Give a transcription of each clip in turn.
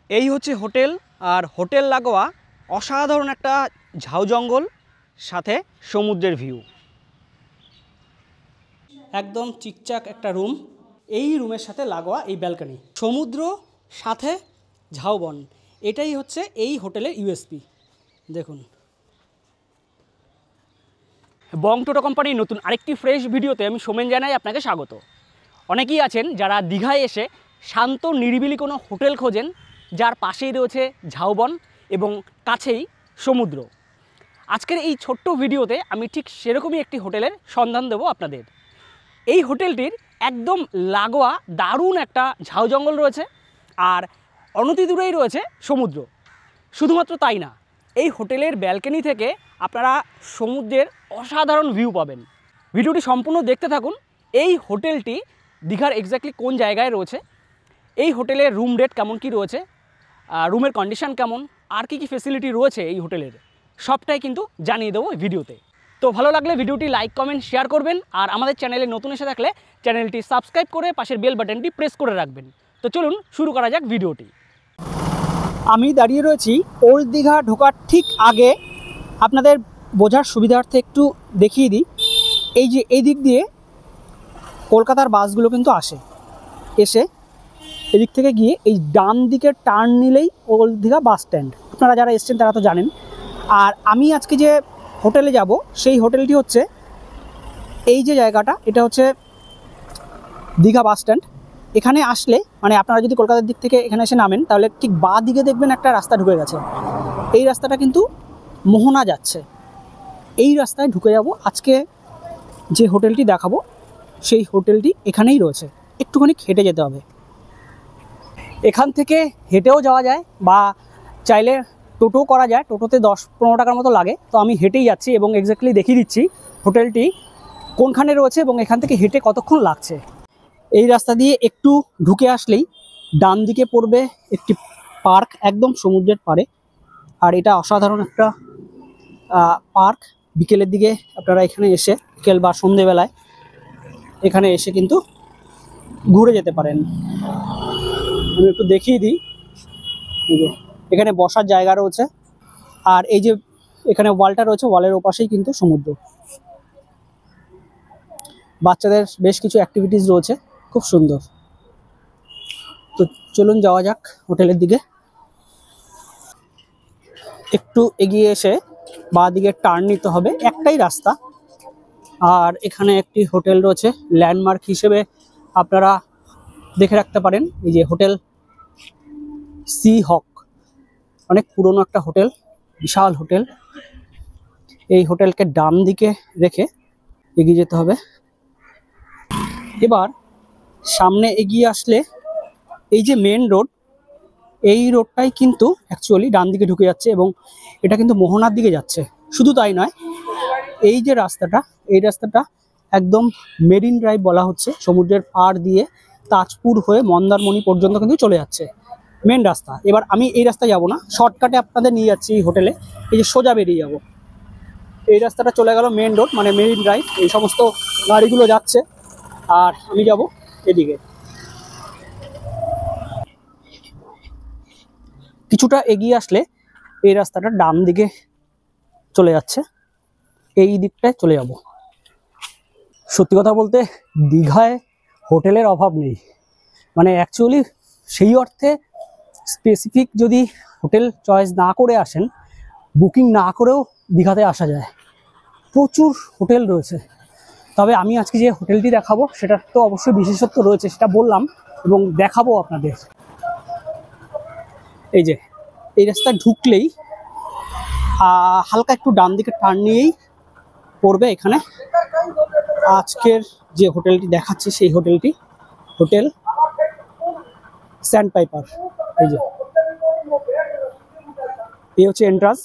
এই হচ্ছে হোটেল, আর হোটেল লাগোয়া অসাধারণ একটা ঝাউ জঙ্গল, সাথে সমুদ্রের ভিউ। একদম চিকচাক একটা রুম, এই রুমের সাথে লাগোয়া এই ব্যালকনি, সমুদ্র সাথে ঝাউবন, এটাই হচ্ছে এই হোটেলের ইউএসপি। দেখুন, বং টোটো কোম্পানির নতুন আরেকটি ফ্রেশ ভিডিওতে আমি সোমেন জানাই আপনাকে স্বাগত। অনেকেই আছেন যারা দীঘায় এসে শান্ত নিরিবিলি কোনো হোটেল খোঁজেন, যার পাশেই রয়েছে ঝাউবন এবং কাছেই সমুদ্র। আজকের এই ছোট্ট ভিডিওতে আমি ঠিক সেরকমই একটি হোটেলের সন্ধান দেব আপনাদের। এই হোটেলটির একদম লাগোয়া দারুণ একটা ঝাউ জঙ্গল রয়েছে, আর অনতি দূরেই রয়েছে সমুদ্র। শুধুমাত্র তাই না, এই হোটেলের ব্যালকনি থেকে আপনারা সমুদ্রের অসাধারণ ভিউ পাবেন। ভিডিওটি সম্পূর্ণ দেখতে থাকুন। এই হোটেলটি দীঘার এক্স্যাক্টলি কোন জায়গায় রয়েছে, এই হোটেলের রুম রেট কেমন কি রয়েছে, রুমের কন্ডিশন কেমন, আর কি কি ফেসিলিটি রয়েছে এই হোটেলের, সবটাই কিন্তু জানিয়ে দেবো এই ভিডিওতে। তো ভালো লাগলে ভিডিওটি লাইক কমেন্ট শেয়ার করবেন, আর আমাদের চ্যানেলে নতুন এসে থাকলে চ্যানেলটি সাবস্ক্রাইব করে পাশের বেল বাটনটি প্রেস করে রাখবেন। তো চলুন শুরু করা যাক ভিডিওটি। আমি দাঁড়িয়ে রয়েছি ওল্ড দীঘা ঢোকার ঠিক আগে। আপনাদের বোঝার সুবিধার্থে একটু দেখিয়ে দিই। এই যে এই দিক দিয়ে কলকাতার বাসগুলো কিন্তু এসে এদিক থেকে গিয়ে এই ডান দিকে টার্ন নিলেই ওল্ড দীঘা বাস স্ট্যান্ড। আপনারা যারা এসছেন তারা তো জানেন। আর আমি আজকে যে হোটেলে যাব, সেই হোটেলটি হচ্ছে এই যে জায়গাটা, এটা হচ্ছে দীঘা বাস স্ট্যান্ড। এখানে আসলে মানে আপনারা যদি কলকাতার দিক থেকে এখানে এসে নামেন, তাহলে ঠিক বাঁ দিকে দেখবেন একটা রাস্তা ঢুকে গেছে। এই রাস্তাটা কিন্তু মোহনা যাচ্ছে। এই রাস্তায় ঢুকে যাব। আজকে যে হোটেলটি দেখাবো সেই হোটেলটি এখানেই রয়েছে, একটুখানি হেঁটে যেতে হবে। এখান থেকে হেঁটেও যাওয়া যায়, বা চাইলে টোটো করা যায়। টোটোতে 10-15 টাকার মতো লাগে। তো আমি হেঁটেই যাচ্ছি এবং এক্স্যাক্টলি দেখিয়ে দিচ্ছি হোটেলটি কোনখানে রয়েছে এবং এখান থেকে হেঁটে কতক্ষণ লাগছে। এই রাস্তা দিয়ে একটু ঢুকে আসলেই ডান দিকে পড়বে একটি পার্ক, একদম সমুদ্রের পাড়ে। আর এটা অসাধারণ একটা পার্ক। বিকেলের দিকে আপনারা এখানে এসে, বিকেল বা সন্ধেবেলায় এখানে এসে কিন্তু ঘুরে যেতে পারেন। আমি একটু দেখিয়ে দিই। এখানে বসার জায়গা রয়েছে, আর এই যে এখানে ওয়ালটা রয়েছে, ওয়ালের ওপাশেই কিন্তু সমুদ্র। বাচ্চাদের বেশ কিছু অ্যাক্টিভিটিস রয়েছে, খুব সুন্দর। তো চলুন যাওয়া যাক হোটেলের দিকে। একটু এগিয়ে এসে বাঁ দিকে টার্ন নিতে হবে, একটাই রাস্তা। আর এখানে একটি হোটেল রয়েছে, ল্যান্ডমার্ক হিসেবে আপনারা দেখে রাখতে পারেন। এই যে হোটেল সি হক, অনেক পুরনো একটা হোটেল, বিশাল হোটেল। এই হোটেলকে ডান দিকে রেখে এগিয়ে যেতে হবে। এবার সামনে এগিয়ে আসলে এই যে মেন রোড, এই রোডটাই কিন্তু অ্যাকচুয়ালি ডান দিকে ঢুকে যাচ্ছে এবং এটা কিন্তু মোহনার দিকে যাচ্ছে। শুধু তাই নয়, এই যে রাস্তাটা, এই রাস্তাটা একদম মেরিন ড্রাইভ বলা হচ্ছে। সমুদ্রের পাড় দিয়ে তাজপুর হয়ে মন্দারমণি পর্যন্ত কিন্তু চলে যাচ্ছে মেন রাস্তা। এবার আমি এই রাস্তায় যাব না, শর্টকাটে আপনাদের নিয়ে যাচ্ছি এই হোটেলে। এই যে সোজা বেরিয়ে যাব, এই রাস্তাটা চলে গেল মেন রোড, মানে মেরিন ড্রাইভ। এই সমস্ত গাড়িগুলো যাচ্ছে, আর আমি যাব এদিকে। কিছুটা এগিয়ে আসলে এই রাস্তাটা ডান দিকে চলে যাচ্ছে, এই দিকটায় চলে যাব। সত্যি কথা বলতে দীঘায় হোটেলের অভাব নেই, মানে অ্যাকচুয়ালি সেই অর্থে স্পেসিফিক যদি হোটেল চয়েস না করে আসেন, বুকিং না করেও দীঘাতে আসা যায়। প্রচুর হোটেল রয়েছে। তবে আমি আজকে যে হোটেলটি দেখাবো সেটার তো অবশ্যই বিশেষত্ব রয়েছে, সেটা বললাম এবং দেখাবো আপনাদের। এই যে এই রাস্তায় ঢুকলেই হালকা একটু ডান দিকে টার্ন নিয়েই পড়বে এখানে আজকের যে হোটেলটি দেখাচ্ছি, সেই হোটেলটি হোটেল স্যান্ড পাইপার। এই যে এই হচ্ছে এন্ট্রান্স,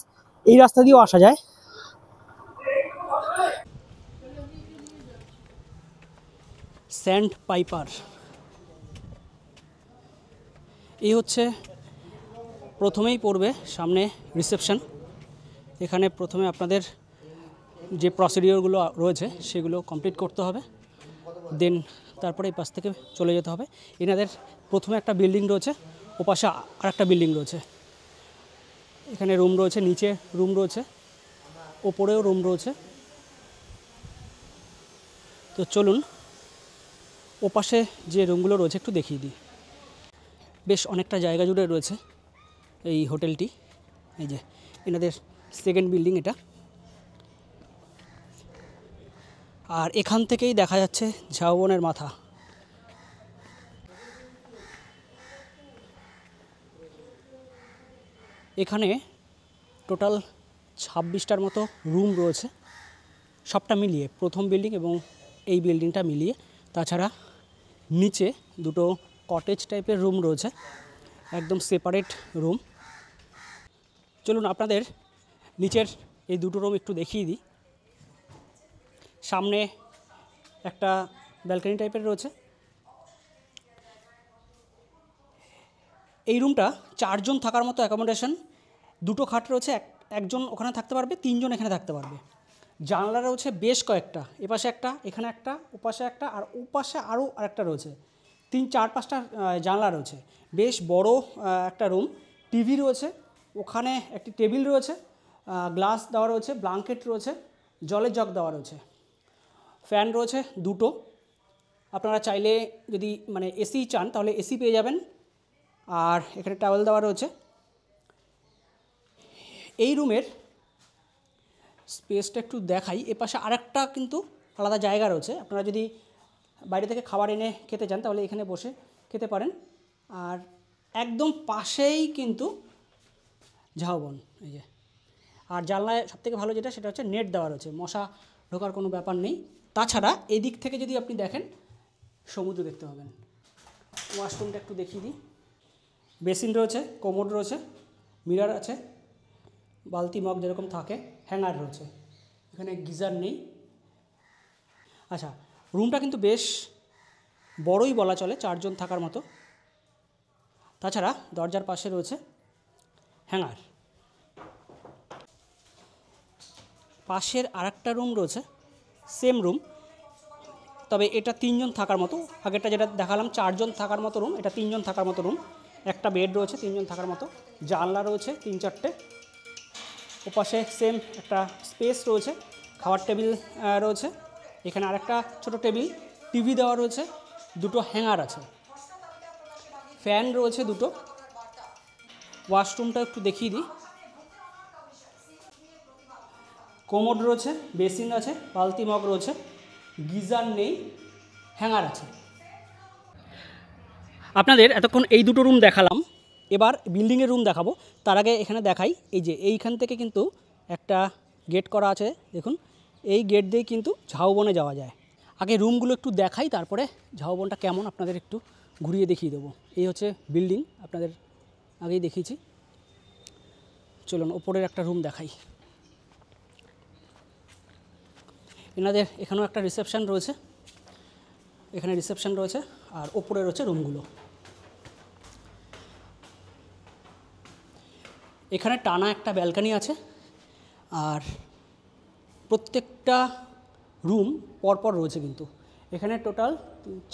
এই রাস্তা দিয়েও আসা যায়। স্যান্ড পাইপার, এই হচ্ছে প্রথমেই পড়বে সামনে রিসেপশন। এখানে প্রথমে আপনাদের যে প্রসিডিওরগুলো রয়েছে সেগুলো কমপ্লিট করতে হবে, দেন তারপরে এই পাশ থেকে চলে যেতে হবে। এনাদের প্রথমে একটা বিল্ডিং রয়েছে, ওপাশে আরেকটা বিল্ডিং রয়েছে, এখানে রুম রয়েছে, নিচে রুম রয়েছে, ওপরেও রুম রয়েছে। তো চলুন ওপাশে যে রুমগুলো রয়েছে একটু দেখিয়ে দিই। বেশ অনেকটা জায়গা জুড়ে রয়েছে এই হোটেলটি। এই যে এনাদের সেকেন্ড বিল্ডিং এটা, আর এখান থেকেই দেখা যাচ্ছে ঝাউবনের মাথা। এখানে টোটাল 26টার মতো রুম রয়েছে, সবটা মিলিয়ে, প্রথম বিল্ডিং এবং এই বিল্ডিংটা মিলিয়ে। তাছাড়া নিচে দুটো কটেজ টাইপের রুম রয়েছে, একদম সেপারেট রুম। চলুন আপনাদের নিচের এই দুটো রুম একটু দেখিয়ে দিই। সামনে একটা ব্যালকনি টাইপের রয়েছে। এই রুমটা 4 জন থাকার মতো অ্যাকোমোডেশন। দুটো খাট রয়েছে, একজন ওখানে থাকতে পারবে, 3 জন এখানে থাকতে পারবে। জানলা রয়েছে বেশ কয়েকটা, এপাশে একটা, এখানে একটা, ওপাশে একটা, আর ওপাশে আরও আরেকটা রয়েছে। 3-4-5টা জানলা রয়েছে। বেশ বড় একটা রুম। টিভি রয়েছে, ওখানে একটি টেবিল রয়েছে, গ্লাস দেওয়া রয়েছে, ব্ল্যাঙ্কেট রয়েছে, জলের জগ দেওয়া রয়েছে, ফ্যান রয়েছে দুটো। আপনারা চাইলে যদি মানে এসি চান তাহলে এসি পেয়ে যাবেন। আর এখানে টাওয়েল দেওয়া রয়েছে। এই রুমের স্পেসটা একটু দেখাই। এপাশে আরেকটা কিন্তু আলাদা জায়গা রয়েছে, আপনারা যদি বাইরে থেকে খাবার এনে খেতে চান তাহলে এখানে বসে খেতে পারেন। আর একদম পাশেই কিন্তু ঝাউবন, এই যে। আর জানলায় সবথেকে ভালো যেটা, সেটা হচ্ছে নেট দেওয়া রয়েছে, মশা ঢোকার কোনো ব্যাপার নেই। তাছাড়া এদিক থেকে যদি আপনি দেখেন সমুদ্র দেখতে পাবেন। ওয়াশরুমটা একটু দেখিয়ে দিই। বেসিন রয়েছে, কোমোড রয়েছে, মিরর আছে, বালতি মগ যেরকম থাকে, হ্যাঙ্গার রয়েছে। এখানে গিজার নেই। আচ্ছা, রুমটা কিন্তু বেশ বড়ই বলা চলে, 4 জন থাকার মতো। তাছাড়া দরজার পাশে রয়েছে হ্যাঙ্গার। পাশের আরেকটা রুম রয়েছে, সেম রুম, তবে এটা 3 জন থাকার মতো। আগেরটা যেটা দেখালাম 4 জন থাকার মতো রুম, এটা 3 জন থাকার মতো রুম। একটা বেড রয়েছে 3 জন থাকার মতো, জানলা রয়েছে 3-4টে। ওপাশে সেম একটা স্পেস রয়েছে, খাওয়ার টেবিল রয়েছে। এখানে আরেকটা ছোট টেবিল, টিভি দেওয়া রয়েছে, দুটো হ্যাঙ্গার আছে, ফ্যান রয়েছে দুটো। ওয়াশরুমটা একটু দেখিয়ে দিই। কোমোড রয়েছে, বেসিন আছে, বালতি মগ রয়েছে, গিজার নেই, হ্যাঙ্গার আছে। আপনাদের এতক্ষণ এই দুটো রুম দেখালাম, এবার বিল্ডিংয়ের রুম দেখাবো। তার আগে এখানে দেখাই, এই যে এইখান থেকে কিন্তু একটা গেট করা আছে, দেখুন। এই গেট দিয়ে কিন্তু ঝাউবনে যাওয়া যায়। আগে রুমগুলো একটু দেখাই, তারপরে ঝাউবনটা কেমন আপনাদের একটু ঘুরিয়ে দেখিয়ে দেবো। এই হচ্ছে বিল্ডিং, আপনাদের আগেই দেখিয়েছি। চলুন ওপরের একটা রুম দেখাই। এনাদের এখানেও একটা রিসেপশন রয়েছে, এখানে রিসেপশন রয়েছে, আর ওপরে রয়েছে রুমগুলো। এখানে টানা একটা ব্যালকনি আছে, আর প্রত্যেকটা রুম পরপর রয়েছে কিন্তু। এখানে টোটাল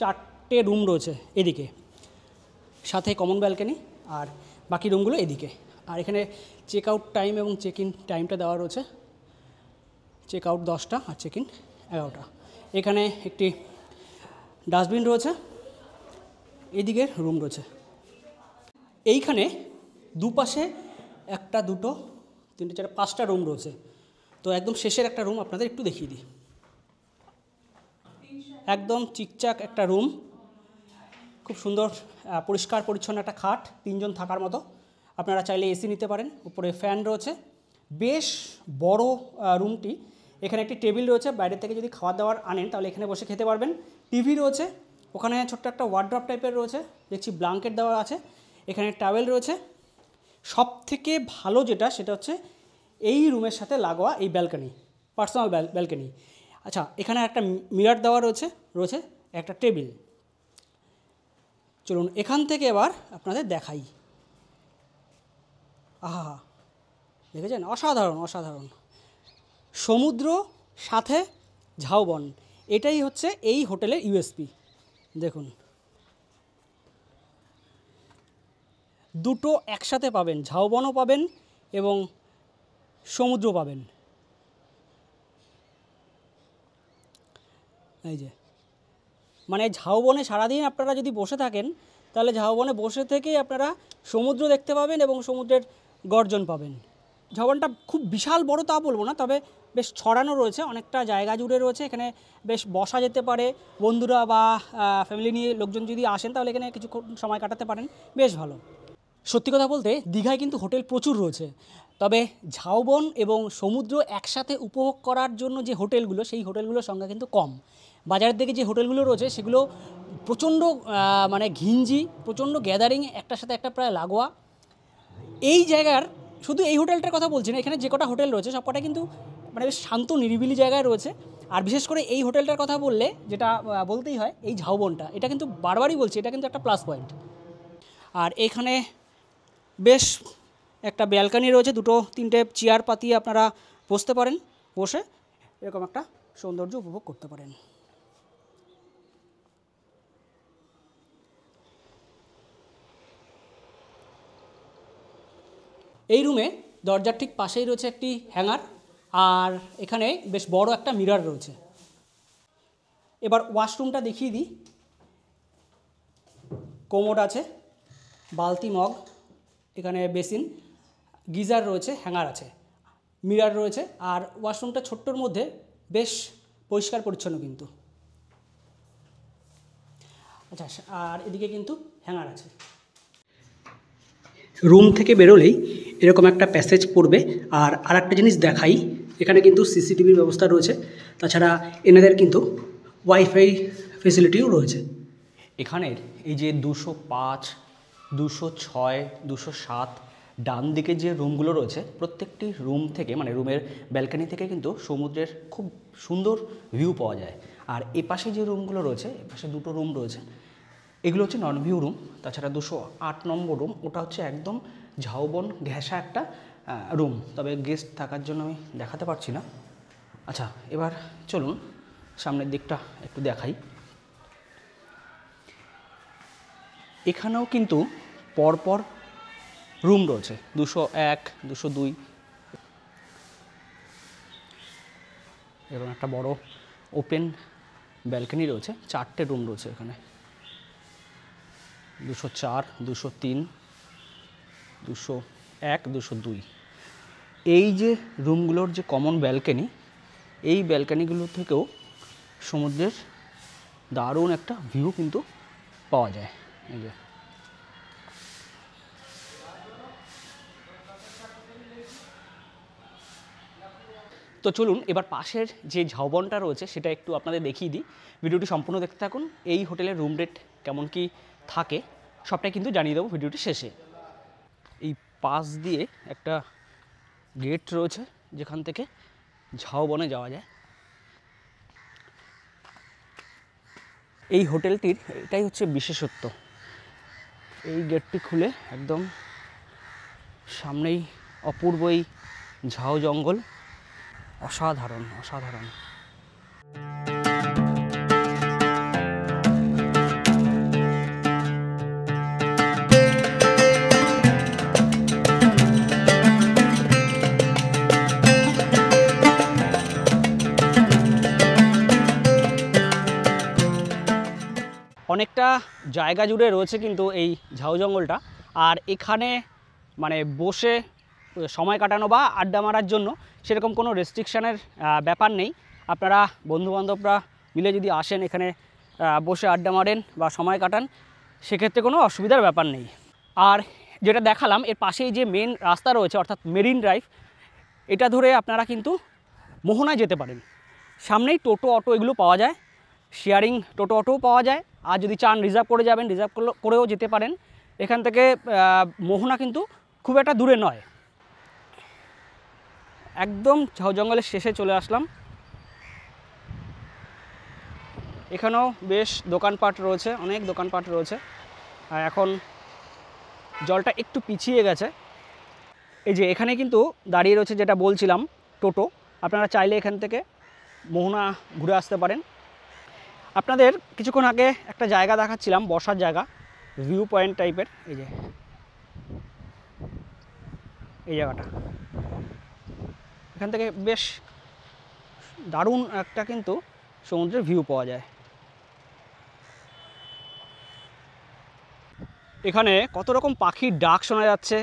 4টে রুম রয়েছে এদিকে, সাথে কমন ব্যালকনি, আর বাকি রুমগুলো এদিকে। আর এখানে চেক আউট টাইম এবং চেক ইন টাইমটা দেওয়া রয়েছে। চেক আউট 10টা আর চেক ইন 11টা। এখানে একটি ডাস্টবিন রয়েছে, এদিকে রুম রয়েছে। এইখানে দুপাশে 1, 2, 3, 4, 5টা রুম রয়েছে। তো একদম শেষের একটা রুম আপনাদের একটু দেখিয়ে দিই। একদম চিকচাক একটা রুম, খুব সুন্দর পরিষ্কার পরিচ্ছন্ন একটা খাট, 3 জন থাকার মতো। আপনারা চাইলে এসি নিতে পারেন, উপরে ফ্যান রয়েছে। বেশ বড় রুমটি। এখানে একটি টেবিল রয়েছে, বাইরে থেকে যদি খাবার দাবার আনেন তাহলে এখানে বসে খেতে পারবেন। টিভি রয়েছে, ওখানে ছোট্ট একটা ওয়ার্ড্রপ টাইপের রয়েছে, দেখছি ব্ল্যাঙ্কেট দেওয়া আছে। এখানে টাওয়েল রয়েছে। সব থেকে ভালো যেটা, সেটা হচ্ছে এই রুমের সাথে লাগোয়া এই ব্যালকনি, পার্সোনাল ব্যালকনি। আচ্ছা, এখানে একটা মিরর দেওয়া রয়েছে একটা টেবিল। চলুন এখান থেকে এবার আপনাদের দেখাই। আহা, দেখেছেন? অসাধারণ অসাধারণ সমুদ্র, সাথে ঝাউবন। এটাই হচ্ছে এই হোটেলের ইউএসপি। দেখুন, দুটো একসাথে পাবেন, ঝাউবনও পাবেন এবং সমুদ্র পাবেন। এই যে মানে ঝাউবনে সারাদিন আপনারা যদি বসে থাকেন তাহলে ঝাউবনে বসে থেকেই আপনারা সমুদ্র দেখতে পাবেন এবং সমুদ্রের গর্জন পাবেন। ঝাউবনটা খুব বিশাল বড় তা বলবো না, তবে বেশ ছড়ানো রয়েছে, অনেকটা জায়গা জুড়ে রয়েছে। এখানে বেশ বসা যেতে পারে, বন্ধুরা বা ফ্যামিলি নিয়ে লোকজন যদি আসেন তাহলে এখানে কিছু সময় কাটাতে পারেন, বেশ ভালো। সত্যি কথা বলতে দীঘায় কিন্তু হোটেল প্রচুর রয়েছে, তবে ঝাউবন এবং সমুদ্র একসাথে উপভোগ করার জন্য যে হোটেলগুলো, সেই হোটেলগুলোর সংখ্যা কিন্তু কম। বাজারের দিকে যে হোটেলগুলো রয়েছে সেগুলো প্রচণ্ড মানে ঘিঞ্জি, প্রচণ্ড গ্যাদারিং, একটার সাথে একটা প্রায় লাগোয়া। এই জায়গার শুধু এই হোটেলটার কথা বলছি না, এখানে যে কটা হোটেল রয়েছে সব কটা কিন্তু মানে বেশ শান্ত নিরিবিলি জায়গায় রয়েছে। আর বিশেষ করে এই হোটেলটার কথা বললে যেটা বলতেই হয়, এই ঝাউবনটা, এটা কিন্তু বারবারই বলছি, এটা কিন্তু একটা প্লাস পয়েন্ট। আর এখানে বেশ একটা ব্যালকানি রয়েছে, দুটো তিনটে চেয়ার পাতিয়ে আপনারা বসতে পারেন, বসে এরকম একটা সৌন্দর্য উপভোগ করতে পারেন। এই রুমে দরজার ঠিক পাশেই রয়েছে একটি হ্যাঙ্গার, আর এখানে বেশ বড় একটা মিরর রয়েছে। এবার ওয়াশরুমটা দেখিয়ে দিই। কোমোড আছে, বালতি মগ, এখানে বেসিন, গিজার রয়েছে, হ্যাঙ্গার আছে, মিরর রয়েছে। আর ওয়াশরুমটা ছোট্টর মধ্যে বেশ পরিষ্কার পরিচ্ছন্ন কিন্তু। আচ্ছা, আর এদিকে কিন্তু হ্যাঙ্গার আছে। রুম থেকে বেরোলেই এরকম একটা প্যাসেজ পড়বে। আর আরেকটা জিনিস দেখাই, এখানে কিন্তু সিসিটিভির ব্যবস্থা রয়েছে, তাছাড়া এনাদের কিন্তু ওয়াইফাই ফেসিলিটিও রয়েছে। এখানের এই যে 205, 206, 207 ডান দিকে যে রুমগুলো রয়েছে, প্রত্যেকটি রুম থেকে মানে রুমের ব্যালকানি থেকে কিন্তু সমুদ্রের খুব সুন্দর ভিউ পাওয়া যায়। আর এপাশে যে রুমগুলো রয়েছে, এপাশে দুটো রুম রয়েছে, এগুলো হচ্ছে নন ভিউ রুম। তাছাড়া 208 নম্বর রুম, ওটা হচ্ছে একদম ঝাউবন ঘেঁষা একটা রুম, তবে গেস্ট থাকার জন্য আমি দেখাতে পারছি না। আচ্ছা, এবার চলুন সামনের দিকটা একটু দেখাই। এখানেও কিন্তু পরপর রুম রয়েছে, 201, 202 এবং একটা বড় ওপেন ব্যালকনি রয়েছে। 4টে রুম রয়েছে এখানে, 204, 203, 201, 202। এই যে রুমগুলোর যে কমন ব্যালকনি, এই ব্যালকনিগুলো থেকেও সমুদ্রের দারুণ একটা ভিউ কিন্তু পাওয়া যায়। এই যে তো চলুন এবার পাশের যে ঝাউবনটা রয়েছে সেটা একটু আপনাদের দেখিয়ে দিই। ভিডিওটি সম্পূর্ণ দেখতে থাকুন। এই হোটেলের রুম রেট কেমন কি থাকে সবটাই কিন্তু জানিয়ে দেবো ভিডিওটি শেষে। এই পাশ দিয়ে একটা গেট রয়েছে যেখান থেকে ঝাউবনে যাওয়া যায়। এই হোটেলটির এটাই হচ্ছে বিশেষত্ব, এই গেটটি খুলে একদম সামনেই অপূর্ব এই ঝাউ জঙ্গল, অসাধারণ অসাধারণ। অনেকটা জায়গা জুড়ে রয়েছে কিন্তু এই ঝাউ জঙ্গলটা। আর এখানে মানে বসে সময় কাটানো বা আড্ডা মারার জন্য সেরকম কোনো রেস্ট্রিকশানের ব্যাপার নেই। আপনারা বন্ধুবান্ধবরা মিলে যদি আসেন এখানে বসে আড্ডা মারেন বা সময় কাটান, সেক্ষেত্রে কোনো অসুবিধার ব্যাপার নেই। আর যেটা দেখালাম এর পাশেই যে মেন রাস্তা রয়েছে অর্থাৎ মেরিন ড্রাইভ, এটা ধরে আপনারা কিন্তু মোহনায় যেতে পারেন। সামনেই টোটো অটো এগুলো পাওয়া যায়, শেয়ারিং টোটো অটোও পাওয়া যায়। আর যদি চান রিজার্ভ করে যাবেন, রিজার্ভ করেও যেতে পারেন। এখান থেকে মোহনা কিন্তু খুব একটা দূরে নয়। একদম ঝাউ জঙ্গলের শেষে চলে আসলাম। এখানেও বেশ দোকানপাট রয়েছে, অনেক দোকানপাট রয়েছে। আর এখন জলটা একটু পিছিয়ে গেছে। এই যে এখানে কিন্তু দাঁড়িয়ে রয়েছে যেটা বলছিলাম টোটো, আপনারা চাইলে এখান থেকে মোহনা ঘুরে আসতে পারেন। আপনাদের কিছুক্ষণ আগে একটা জায়গা দেখাচ্ছিলাম, বসার জায়গা, ভিউ পয়েন্ট টাইপের। এই যে এই জায়গাটা, এখান থেকে বেশ দারুণ একটা কিন্তু সমুদ্রের ভিউ পাওয়া যায়। এখানে কত রকম পাখির ডাক শোনা যাচ্ছে,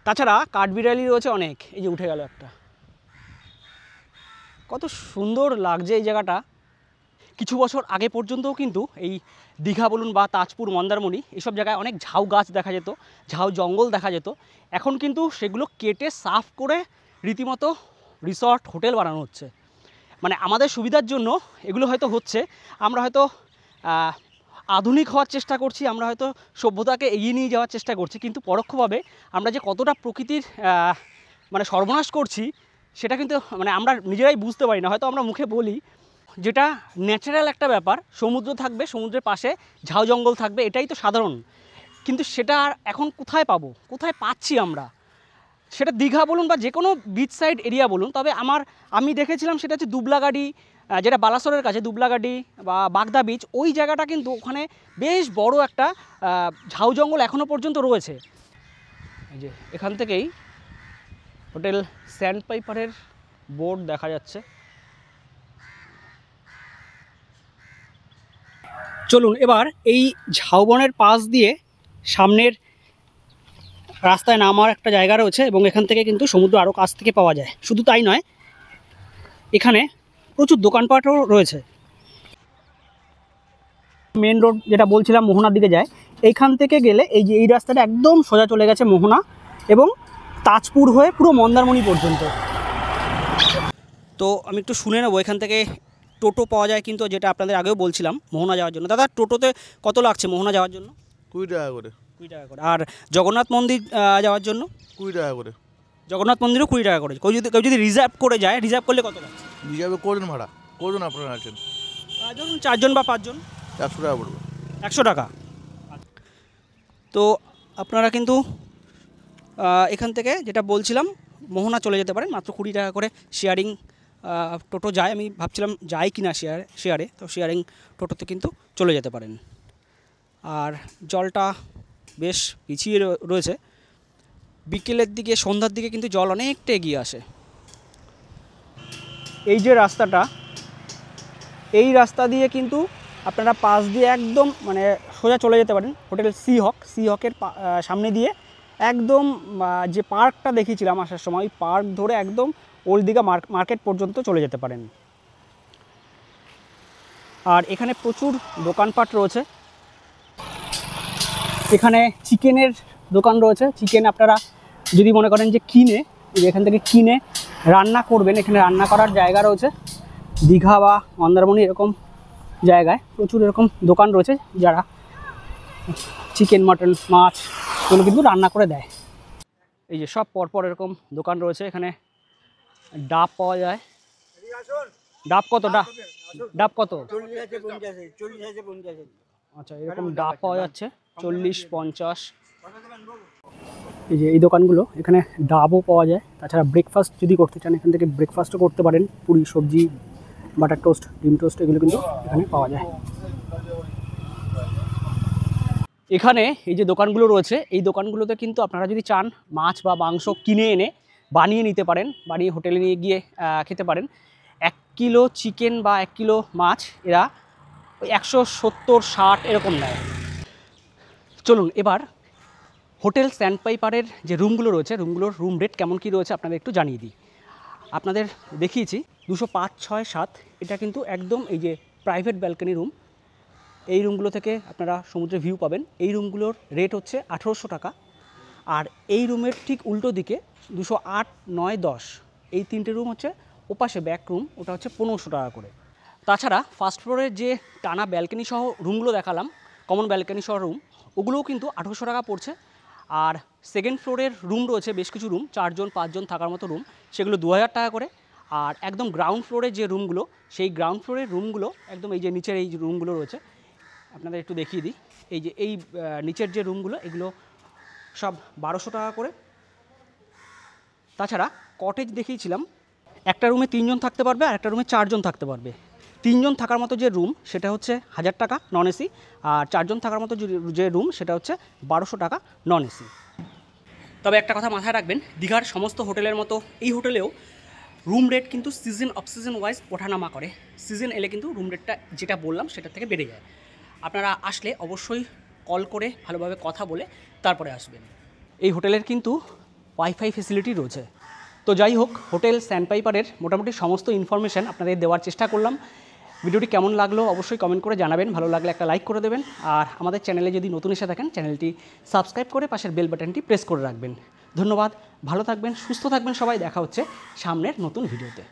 তাছাড়া কাঠবিড়ালি রয়েছে অনেক। এই যে উঠে গেল একটা, কত সুন্দর লাগছে এই জায়গাটা। কিছু বছর আগে পর্যন্তও কিন্তু এই দীঘা বলুন বা তাজপুর, মন্দারমণি এইসব জায়গায় অনেক ঝাউ গাছ দেখা যেত, ঝাউ জঙ্গল দেখা যেত। এখন কিন্তু সেগুলো কেটে সাফ করে রীতিমতো রিসর্ট, হোটেল বানানো হচ্ছে। মানে আমাদের সুবিধার জন্য এগুলো হয়তো হচ্ছে, আমরা হয়তো আধুনিক হওয়ার চেষ্টা করছি, আমরা হয়তো সভ্যতাকে এগিয়ে নিয়ে যাওয়ার চেষ্টা করছি, কিন্তু পরোক্ষভাবে আমরা যে কতটা প্রকৃতির মানে সর্বনাশ করছি সেটা কিন্তু মানে আমরা নিজেরাই বুঝতে পারি না। হয়তো আমরা মুখে বলি, যেটা ন্যাচারাল একটা ব্যাপার, সমুদ্র থাকবে, সমুদ্রের পাশে ঝাউ জঙ্গল থাকবে, এটাই তো সাধারণ। কিন্তু সেটা এখন কোথায় পাবো, কোথায় পাচ্ছি আমরা? সেটা দীঘা বলুন বা যে কোনো বিচ সাইড এরিয়া বলুন। তবে আমি দেখেছিলাম সেটা হচ্ছে দুবলাগাড়ি, যেটা বালাসোরের কাছে দুবলাগাড়ি বা বাগদা বিচ, ওই জায়গাটা কিন্তু ওখানে বেশ বড় একটা ঝাউ জঙ্গল এখনও পর্যন্ত রয়েছে। এই যে এখান থেকেই হোটেল স্যান্ড পাইপারের বোর্ড দেখা যাচ্ছে। চলুন এবার এই ঝাউবনের পাশ দিয়ে সামনের রাস্তায় নামার একটা জায়গা রয়েছে, এবং এখান থেকে কিন্তু সমুদ্র আরও কাছ থেকে পাওয়া যায়। শুধু তাই নয়, এখানে প্রচুর দোকানপাটও রয়েছে। মেন রোড যেটা বলছিলাম মোহনার দিকে যায়, এইখান থেকে গেলে এই যে এই রাস্তাটা একদম সোজা চলে গেছে মোহনা এবং তাজপুর হয়ে পুরো মন্দারমণি পর্যন্ত। তো আমি একটু শুনে নেবো এখান থেকে টোটো পাওয়া যায় কিন্তু, যেটা আপনাদের আগেও বলছিলাম মোহনা যাওয়ার জন্য। দাদা, টোটোতে কত লাগছে মোহনা যাওয়ার জন্য? 20 টাকা করে। 20 টাকা করে। আর জগন্নাথ মন্দির যাওয়ার জন্য 20 টাকা করে। জগন্নাথ মন্দিরও 20 টাকা করে। কেউ যদি রিজার্ভ করে যায়, রিজার্ভ করলে কত লাগছে? রিজার্ভে কজন ভাড়া? কজন আপনারা আছেন? ধরুন 4 জন বা 5 জন। 100 টাকা পড়বে। 100 টাকা। তো আপনারা কিন্তু এখান থেকে যেটা বলছিলাম মোহনা চলে যেতে পারেন, মাত্র 20 টাকা করে শেয়ারিং টোটো যায়। আমি ভাবছিলাম যায় কি না শেয়ারে, তো শেয়ারিং টোটোতে কিন্তু চলে যেতে পারেন। আর জলটা বেশ পিছিয়ে রয়েছে, বিকেলের দিকে, সন্ধ্যার দিকে কিন্তু জল অনেকটা এগিয়ে আসে। এই যে রাস্তাটা, এই রাস্তা দিয়ে কিন্তু আপনারা পাশ দিয়ে একদম মানে সোজা চলে যেতে পারেন হোটেল সিহকের সামনে দিয়ে একদম যে পার্কটা দেখিয়েছিলাম আসার সময়, ওই পার্ক ধরে একদম ওল্ড দীঘা মার্কেট পর্যন্ত চলে যেতে পারেন। আর এখানে প্রচুর দোকানপাট রয়েছে। এখানে চিকেনের দোকান রয়েছে। চিকেন আপনারা যদি মনে করেন যে কিনে, এখান থেকে কিনে রান্না করবেন, এখানে রান্না করার জায়গা রয়েছে। দীঘা বা মন্দারমণি এরকম জায়গায় প্রচুর এরকম দোকান রয়েছে যারা চিকেন, মাটন, মাছ এগুলো কিন্তু রান্না করে দেয়। এই যে সব পরপর এরকম দোকান রয়েছে। এখানে ডাব পাওয়া যায়। ডাব কত? ডাব কত? আচ্ছা, এরকম ডাব পাওয়া যাচ্ছে 40-50। এই যে এই দোকানগুলো, এখানে ডাবও পাওয়া যায়। তাছাড়া ব্রেকফাস্ট যদি করতে চান, এখান থেকে ব্রেকফাস্টও করতে পারেন। পুরি, সবজি, বাটার টোস্ট, ডিম টোস্ট এগুলো কিন্তু এখানে পাওয়া যায়। এখানে এই যে দোকানগুলো রয়েছে, এই দোকানগুলোতে কিন্তু আপনারা যদি চান মাছ বা মাংস কিনে এনে বানিয়ে নিতে পারেন, বানিয়ে হোটেলে নিয়ে গিয়ে খেতে পারেন। 1 কিলো চিকেন বা 1 কিলো মাছ এরা ওই 170-60 এরকম নেয়। চলুন এবার হোটেল স্যান্ড পাইপারের যে রুমগুলো রয়েছে, রুমগুলোর রুম রেট কেমন কী রয়েছে আপনাদের একটু জানিয়ে দিই। আপনাদের দেখিয়েছি 205, 6, 7, এটা কিন্তু একদম এই যে প্রাইভেট ব্যালকনি রুম। এই রুমগুলো থেকে আপনারা সমুদ্রের ভিউ পাবেন। এই রুমগুলোর রেট হচ্ছে 1800 টাকা। আর এই রুমের ঠিক উল্টো দিকে 208, 9, 10 এই 3টে রুম হচ্ছে ওপাশে ব্যাক রুম, ওটা হচ্ছে 1500 টাকা করে। তাছাড়া ফার্স্ট ফ্লোরের যে টানা ব্যালকনি সহ রুমগুলো দেখালাম, কমন ব্যালকনি সহ রুম, ওগুলোও কিন্তু 1800 টাকা পড়ছে। আর সেকেন্ড ফ্লোরের রুম রয়েছে বেশ কিছু রুম, 4 জন 5 জন থাকার মতো রুম, সেগুলো 2000 টাকা করে। আর একদম গ্রাউন্ড ফ্লোরের যে রুমগুলো, সেই গ্রাউন্ড ফ্লোরের রুমগুলো একদম এই যে নিচের এই রুমগুলো রয়েছে, আপনাদের একটু দেখিয়ে দিই। এই যে এই নিচের যে রুমগুলো, এগুলো সব 1200 টাকা করে। তাছাড়া কটেজ দেখিয়েছিলাম, একটা রুমে 3 জন থাকতে পারবে আর একটা রুমে 4 জন থাকতে পারবে। 3 জন থাকার মতো যে রুম সেটা হচ্ছে 1000 টাকা নন এসি, আর 4 জন থাকার মতো যে রুম সেটা হচ্ছে 1200 টাকা নন এসি। তবে একটা কথা মাথায় রাখবেন, দীঘার সমস্ত হোটেলের মতো এই হোটেলেও রুম রেট কিন্তু সিজন অফ সিজন ওয়াইজ ওঠানামা করে। সিজন এলে কিন্তু রুম রেটটা যেটা বললাম সেটার থেকে বেড়ে যায়। আপনারা আসলে অবশ্যই কল করে ভালোভাবে কথা বলে তারপরে আসবেন। এই হোটেলের কিন্তু ওয়াইফাই ফেসিলিটি রয়েছে। তো যাই হোক, হোটেল স্যান্ডপাইপারের মোটামুটি সমস্ত ইনফরমেশান আপনাদের দেওয়ার চেষ্টা করলাম। ভিডিওটি কেমন লাগলো অবশ্যই কমেন্ট করে জানাবেন, ভালো লাগলে একটা লাইক করে দেবেন, আর আমাদের চ্যানেলে যদি নতুন এসে থাকেন চ্যানেলটি সাবস্ক্রাইব করে পাশের বেল বাটনটি প্রেস করে রাখবেন। ধন্যবাদ, ভালো থাকবেন, সুস্থ থাকবেন সবাই। দেখা হচ্ছে সামনের নতুন ভিডিওতে।